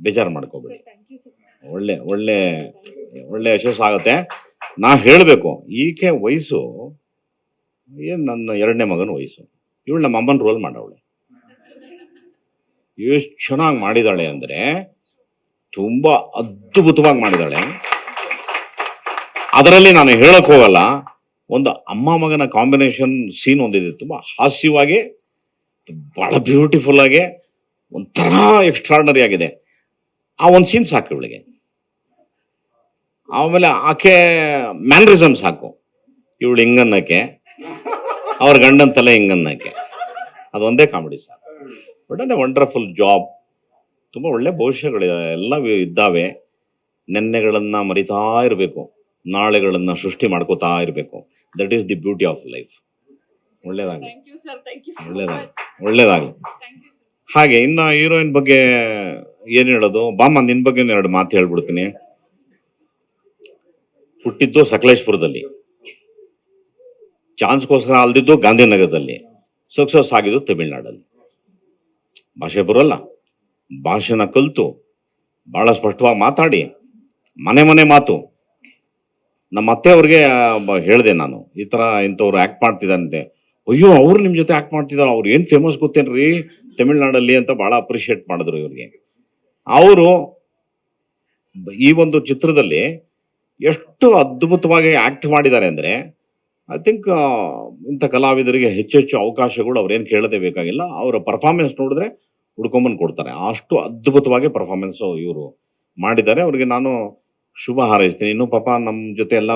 ಬೇಜಾರು ಮಾಡ್ಕೋಬೇಡಿ. ಒಳ್ಳೆ ಒಳ್ಳೆ ಒಳ್ಳೆ ಯಶಸ್ಸು ಆಗುತ್ತೆ. ನಾ ಹೇಳಬೇಕು, ಈಕೆ ವಯಸ್ಸು ಏನು ನನ್ನ 2ನೇ ಮಗನ ವಯಸ್ಸು. ಇವಳು ನಮ್ಮ ಅಮ್ಮನ ರೋಲ್ ಮಾಡವಳೆ. ಎಷ್ಟು ಚೆನ್ನಾಗಿ ಮಾಡಿದಾಳೆ ಅಂದರೆ ತುಂಬ ಅದ್ಭುತವಾಗಿ ಮಾಡಿದಾಳೆ. ಅದರಲ್ಲಿ ನಾನು ಹೇಳಕ್ ಹೋಗಲ್ಲ, ಒಂದು ಅಮ್ಮ ಮಗನ ಕಾಂಬಿನೇಷನ್ ಸೀನ್ ಒಂದಿದೆ, ತುಂಬ ಹಾಸ್ಯವಾಗಿ, ಬಹಳ ಬ್ಯೂಟಿಫುಲ್ ಆಗಿ, ಒಂಥರ ಎಕ್ಸ್ಟ್ರಾರ್ಡನರಿ ಆಗಿದೆ. ಆ ಒಂದು ಸೀನ್ ಸಾಕು ಇವಳಿಗೆ. ಆಮೇಲೆ ಆಕೆ ಮ್ಯಾನರಿಸಮ್ ಸಾಕು, ಇವಳು ಹಿಂಗನ್ನಕ್ಕೆ, ಅವ್ರ ಗಂಡನ ತಲೆ ಹಿಂಗನ್ನಕ್ಕೆ, ಅದೊಂದೇ ಕಾಮಿಡಿ ಸಾಕು. ಬಟ್ ಅಂದರೆ ವಂಡರ್ಫುಲ್ ಜಾಬ್. ತುಂಬ ಒಳ್ಳೆ ಭವಿಷ್ಯಗಳು ಎಲ್ಲ ಇದ್ದಾವೆ. ನೆನ್ನೆಗಳನ್ನ ಮರಿತಾ ಇರಬೇಕು, ನಾಳೆಗಳನ್ನ ಸೃಷ್ಟಿ ಮಾಡ್ಕೋತಾ ಇರಬೇಕು. That is the beauty of life. ಒಳ್ಳೇದಾಗಲಿ, ಒಳ್ಳೇದಾಗಲಿ, ಒಳ್ಳೇದಾಗಲಿ. ಹಾಗೆ ಇನ್ನು ಹೀರೋಯಿನ್ ಬಗ್ಗೆ ಏನ್ ಹೇಳೋದು, ಬಾಮ್ಮ ನಿನ್ ಬಗ್ಗೆ 2 ಮಾತು ಹೇಳ್ಬಿಡ್ತೀನಿ. ಹುಟ್ಟಿದ್ದು ಸಕಲೇಶ್ಪುರದಲ್ಲಿ, ಚಾನ್ಸ್ಗೋಸ್ಕರ ಅಲ್ದಿದ್ದು ಗಾಂಧಿನಗರದಲ್ಲಿ, ಸಕ್ಸಸ್ ಆಗಿದ್ದು ತಮಿಳ್ನಾಡಲ್ಲಿ. ಭಾಷೆ ಬರೋಲ್ಲ, ಭಾಷೆನ ಕಲಿತು ಬಹಳ ಸ್ಪಷ್ಟವಾಗಿ ಮಾತಾಡಿ, ಮನೆ ಮನೆ ಮಾತು. ನಮ್ಮ ಅತ್ತೆ ಅವ್ರಿಗೆ ಹೇಳಿದೆ ನಾನು, ಈ ತರ ಇಂಥವ್ರು ಆಕ್ಟ್ ಮಾಡ್ತಿದ್ದಾರಂತೆ. ಅಯ್ಯೋ, ಅವ್ರು ನಿಮ್ ಜೊತೆ ಆಕ್ಟ್ ಮಾಡ್ತಿದಾರ, ಅವ್ರು ಏನ್ ಫೇಮಸ್ ಗೊತ್ತೇನ್ರಿ ತಮಿಳ್ನಾಡಲ್ಲಿ ಅಂತ ಬಹಳ ಅಪ್ರಿಶಿಯೇಟ್ ಮಾಡಿದ್ರು ಇವ್ರಿಗೆ. ಅವರು ಈ ಒಂದು ಚಿತ್ರದಲ್ಲಿ ಎಷ್ಟು ಅದ್ಭುತವಾಗಿ ಆಕ್ಟ್ ಮಾಡಿದ್ದಾರೆ ಅಂದ್ರೆ, ಐ ಥಿಂಕ್ ಇಂಥ ಕಲಾವಿದರಿಗೆ ಹೆಚ್ಚೆಚ್ಚು ಅವಕಾಶಗಳು ಅವ್ರೇನು ಕೇಳದೇ ಬೇಕಾಗಿಲ್ಲ. ಅವರ ಪರ್ಫಾರ್ಮೆನ್ಸ್ ನೋಡಿದ್ರೆ ಹುಡ್ಕೊಂಬಂದು ಕೊಡ್ತಾರೆ. ಅಷ್ಟು ಅದ್ಭುತವಾಗಿ ಪರ್ಫಾರ್ಮೆನ್ಸ್ ಇವರು ಮಾಡಿದ್ದಾರೆ. ಅವ್ರಿಗೆ ನಾನು ಶುಭ ಹಾರೈಸ್ತೀನಿ. ಇನ್ನು ಪಾಪ ನಮ್ಮ ಜೊತೆ ಎಲ್ಲ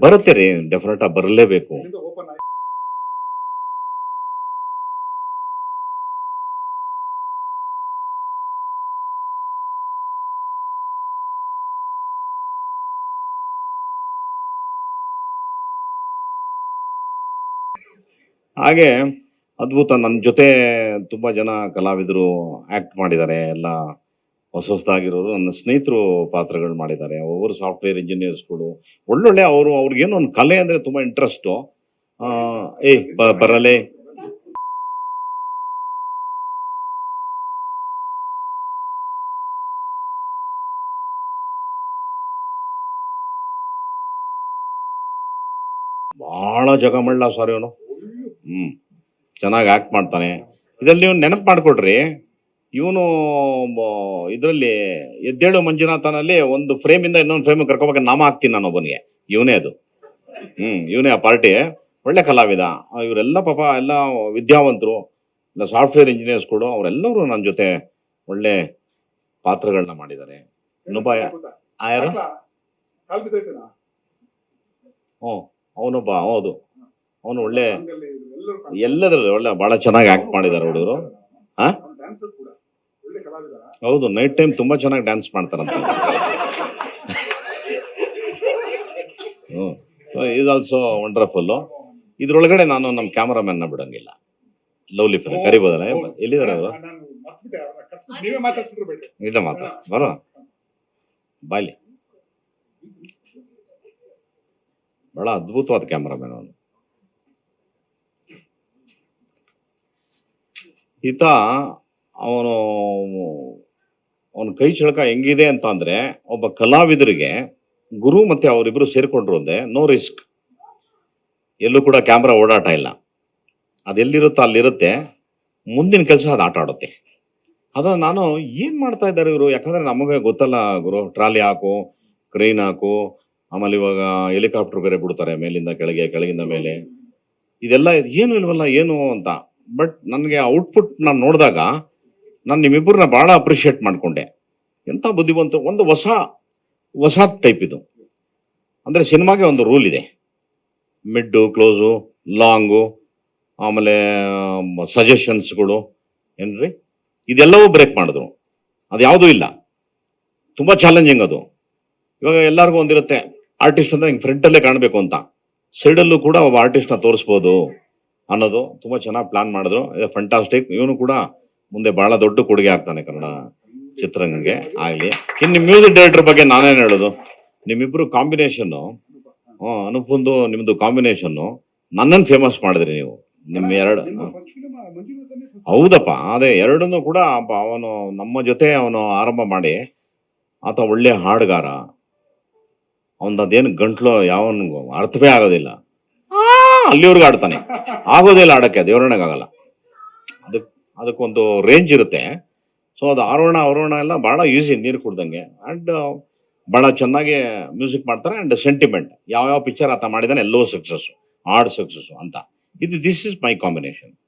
ಬರುತ್ತೆ ರೀ, ಡೆಫಿನೆಟ್ ಆಗಿ ಬರಲೇಬೇಕು. ಹಾಗೆ ಅದ್ಭುತ. ನನ್ನ ಜೊತೆ ತುಂಬಾ ಜನ ಕಲಾವಿದರು ಆಕ್ಟ್ ಮಾಡಿದ್ದಾರೆ, ಎಲ್ಲ ಹೊಸದಾಗಿರೋರು ನನ್ನ ಸ್ನೇಹಿತರು ಪಾತ್ರಗಳು ಮಾಡಿದ್ದಾರೆ. ಒಬ್ಬರು ಸಾಫ್ಟ್ವೇರ್ ಇಂಜಿನಿಯರ್ಸ್ಗಳು ಒಳ್ಳೊಳ್ಳೆ, ಅವ್ರಿಗೇನೋ ಒಂದು ಕಲೆ ಅಂದ್ರೆ ತುಂಬಾ ಇಂಟ್ರೆಸ್ಟು. ಬರಲೇ ಬಹಳ ಜಗಮಳ್ಳ ಸಾರಿ ಅವನು. ಚೆನ್ನಾಗಿ ಆಕ್ಟ್ ಮಾಡ್ತಾನೆ. ಇದರಲ್ಲಿ ನೀವು ನೆನಪು ಮಾಡ್ಕೊಡ್ರಿ, ಇವನು ಇದರಲ್ಲಿ ಎದ್ದೇಳು ಮಂಜುನಾಥನಲ್ಲಿ ಒಂದು ಫ್ರೇಮ್ ಇಂದ ಇನ್ನೊಂದು ಫ್ರೇಮ್ ಕರ್ಕೋಬೇಕು ನಾಮ ಹಾಕ್ತೀನಿ ನಾನು ಒಬ್ಬನಿಗೆ. ಇವನೇ ಅದು, ಇವನೇ ಆ ಪಾರ್ಟಿ. ಒಳ್ಳೆ ಕಲಾವಿದ. ಇವರೆಲ್ಲ ಪಾಪ ಎಲ್ಲ ವಿದ್ಯಾವಂತರು, ಇಲ್ಲ ಸಾಫ್ಟ್ವೇರ್ ಇಂಜಿನಿಯರ್ಸ್ಗಳು, ಅವರೆಲ್ಲರೂ ನನ್ನ ಜೊತೆ ಒಳ್ಳೆ ಪಾತ್ರಗಳನ್ನ ಮಾಡಿದ್ದಾರೆ. ಇನ್ನೊಬ್ಬ ಯಾರು, ಅವನೊಬ್ಬ, ಹೌದು, ಅವನು ಒಳ್ಳೆ ಎಲ್ಲದ್ರಲ್ಲಿ ಒಳ್ಳೆ ಬಹಳ ಚೆನ್ನಾಗಿ ಆಕ್ಟ್ ಮಾಡಿದ್ದಾರೆ ಹುಡುಗರು. ಹೌದು, ನೈಟ್ ಟೈಮ್ ತುಂಬಾ ಚೆನ್ನಾಗಿ ಡ್ಯಾನ್ಸ್ ಮಾಡ್ತಾರಂತ. Is also wonderful. ಇದ್ರೊಳಗಡೆ ನಾನು ನಮ್ಮ ಕ್ಯಾಮರಾಮನ್ ಬಿಡಂಗಿಲ್ಲ, ಲವ್ಲಿ ಫಿಲ್ಮ್ ಕರಿಬೋದಲ್ಲ. ಎಲ್ಲಿದ್ದಾರೆ ಅವರು? ಇಲ್ಲ ಮಾತಾ ಬರೋ ಬಾಯ್ಲಿ. ಬಹಳ ಅದ್ಭುತವಾದ ಕ್ಯಾಮರಾಮನ್ ಅವನು. ಈತ ಅವನ ಕೈ ಚಳಕ ಹೆಂಗಿದೆ ಅಂತ ಅಂದ್ರೆ, ಒಬ್ಬ ಕಲಾವಿದರಿಗೆ ಗುರು ಮತ್ತೆ ಅವರಿಬ್ರು ಸೇರ್ಕೊಂಡ್ರು ಅಂದೆ ನೋ ರಿಸ್ಕ್. ಎಲ್ಲೂ ಕೂಡ ಕ್ಯಾಮ್ರಾ ಓಡಾಟ ಇಲ್ಲ, ಅದೆಲ್ಲಿರುತ್ತೋ ಅಲ್ಲಿರುತ್ತೆ. ಮುಂದಿನ ಕೆಲಸ ಅದು ಆಟ ಆಡುತ್ತೆ. ಅದ ನಾನು ಏನ್ ಮಾಡ್ತಾ ಇದ್ದಾರೆ ಇವರು, ಯಾಕಂದ್ರೆ ನಮಗೆ ಗೊತ್ತಲ್ಲ ಗುರು, ಟ್ರಾಲಿ ಹಾಕು, ಕ್ರೈನ್ ಹಾಕು, ಆಮೇಲೆ ಇವಾಗ ಹೆಲಿಕಾಪ್ಟರ್ ಬೇರೆ ಬಿಡ್ತಾರೆ ಮೇಲಿಂದ ಕೆಳಗೆ, ಕೆಳಗಿಂದ ಮೇಲೆ, ಇದೆಲ್ಲ ಏನು ಇಲ್ವಲ್ಲ ಏನು ಅಂತ. ಬಟ್ ನನಗೆ ಔಟ್ಪುಟ್ ನಾನು ನೋಡಿದಾಗ ನಾನು ನಿಮ್ಮಿಬ್ಬರನ್ನ ಬಹಳ ಅಪ್ರಿಶಿಯೇಟ್ ಮಾಡ್ಕೊಂಡೆ. ಎಂಥ ಬುದ್ಧಿವಂತ, ಒಂದು ಹೊಸ ಟೈಪ್ ಇದು. ಅಂದ್ರೆ ಸಿನಿಮಾಗೆ ಒಂದು ರೂಲ್ ಇದೆ, ಮಿಡ್ಡು, ಕ್ಲೋಸು, ಲಾಂಗು, ಆಮೇಲೆ ಸಜೆಷನ್ಸ್ಗಳು ಏನ್ರಿ, ಇದೆಲ್ಲವೂ ಬ್ರೇಕ್ ಮಾಡಿದ್ರು. ಅದು ಯಾವುದೂ ಇಲ್ಲ, ತುಂಬಾ ಚಾಲೆಂಜಿಂಗ್ ಅದು. ಇವಾಗ ಎಲ್ಲರಿಗೂ ಒಂದಿರುತ್ತೆ, ಆರ್ಟಿಸ್ಟ್ ಅಂದ್ರೆ ಹಿಂಗೆ ಫ್ರಂಟಲ್ಲೇ ಕಾಣಬೇಕು ಅಂತ, ಸೈಡಲ್ಲೂ ಕೂಡ ಒಬ್ಬ ಆರ್ಟಿಸ್ಟ್ನ ತೋರಿಸ್ಬೋದು ಅನ್ನೋದು ತುಂಬಾ ಚೆನ್ನಾಗಿ ಪ್ಲಾನ್ ಮಾಡಿದ್ರು. ಫಂಟಾಸ್ಟಿಕ್. ಇವನು ಕೂಡ ಮುಂದೆ ಬಹಳ ದೊಡ್ಡ ಕೊಡುಗೆ ಆಗ್ತಾನೆ ಕನ್ನಡ ಚಿತ್ರರಂಗಕ್ಕೆ ಆಗ್ಲಿ. ಇನ್ನು ಮ್ಯೂಸಿಕ್ ಡೈರೆಕ್ಟರ್ ಬಗ್ಗೆ ನಾನೇನು ಹೇಳೋದು, ನಿಮ್ಮಿಬ್ರು ಕಾಂಬಿನೇಷನ್ನು, ಅನುಪಂದು ನಿಮ್ದು ಕಾಂಬಿನೇಷನ್ನು ನನ್ನನ್ನು ಫೇಮಸ್ ಮಾಡಿದ್ರಿ ನೀವು. ನಿಮ್ಮ ಎರಡು ಹೌದಪ್ಪ, ಅದೇ ಎರಡನ್ನೂ ಕೂಡ ಅವನು ನಮ್ಮ ಜೊತೆ ಅವನು ಆರಂಭ ಮಾಡಿ, ಆತ ಒಳ್ಳೆ ಹಾಡುಗಾರ. ಅವನದೇನು ಗಂಟ್ಲು ಯಾವನಿಗೂ ಅರ್ಥವೇ ಆಗೋದಿಲ್ಲ. ಅಲ್ಲಿವರೆಗೂ ಆಡ್ತಾನೆ, ಆಗೋದಿಲ್ಲ ಆಡಕ್ಕೆ, ದೇವರಣೆಗಾಗಲ್ಲ. ಅದಕ್ಕೊಂದು ರೇಂಜ್ ಇರುತ್ತೆ. ಸೊ ಅದು ಆರೋಹಣ ಅವರೋಹಣ ಎಲ್ಲ ಬಹಳ ಈಸಿ, ನೀರು ಕುಡ್ದಂಗೆ. ಅಂಡ್ ಬಹಳ ಚೆನ್ನಾಗಿ ಮ್ಯೂಸಿಕ್ ಮಾಡ್ತಾರೆ. ಅಂಡ್ ಸೆಂಟಿಮೆಂಟ್, ಯಾವ ಪಿಕ್ಚರ್ ಆತ ಮಾಡಿದಾನೆ ಎಲ್ಲೋ ಸಕ್ಸಸ್, ಹಾಡ್ ಸಕ್ಸಸ್ ಅಂತ. This is my combination.